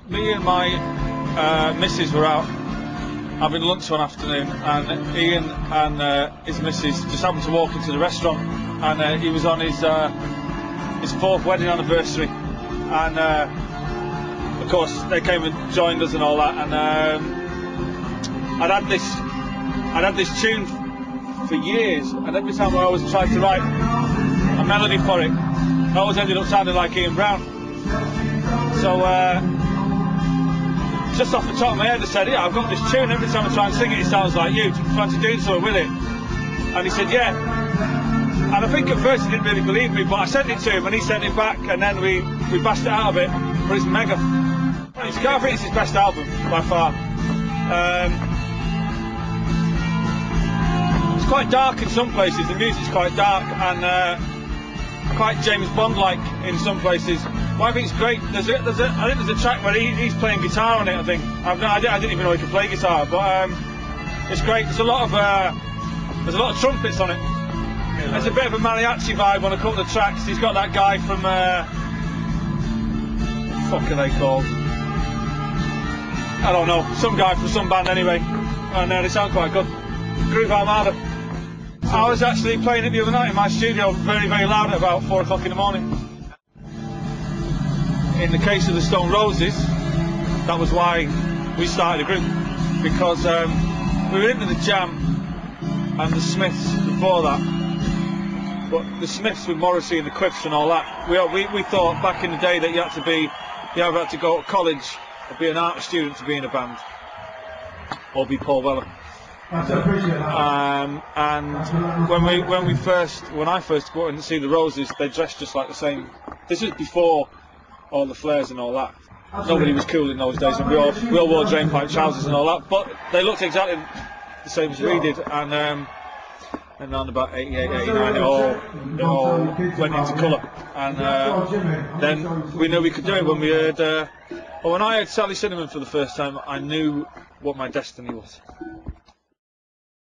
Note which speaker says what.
Speaker 1: me and my missus were out having lunch one afternoon, and Ian and his missus just happened to walk into the restaurant, and he was on his 4th wedding anniversary, and of course they came and joined us and all that, and I'd had this tune for years, and every time I always tried to write a melody for it, I always ended up sounding like Ian Brown. So just off the top of my head I said, yeah, I've got this tune, every time I try and sing it sounds like you, do you fancy doing something with it? And he said yeah, and I think at first he didn't really believe me, but I sent it to him and he sent it back, and then we bashed it out of it, but it's mega. I think it's his best album by far. It's quite dark in some places, the music's quite dark and quite James Bond-like in some places. Well, I think it's great. I think there's a track where he's playing guitar on it. I think I didn't even know he could play guitar, but it's great. There's a lot of trumpets on it. There's a bit of a mariachi vibe on a couple of tracks. He's got that guy from what the fuck are they called? I don't know. Some guy from some band anyway, and they sound quite good. Groove Armada. I was actually playing it the other night in my studio, very, very loud at about 4 o'clock in the morning. In the case of the Stone Roses, that was why we started a group, because we were into the Jam and the Smiths before that, but the Smiths with Morrissey and the Quiffs and all that, we thought back in the day that you either had to go to college or be an art student to be in a band, or be Paul Weller. And when I first go and see the Roses, they dressed just like the same. This is before all the flares and all that. Nobody was cool in those days, and we all wore drain pipe trousers and all that. But they looked exactly the same as we did, and around about 88, 89, it all went into colour, and then we knew we could do it when we heard. When I heard Sally Cinnamon for the first time, I knew what my destiny was.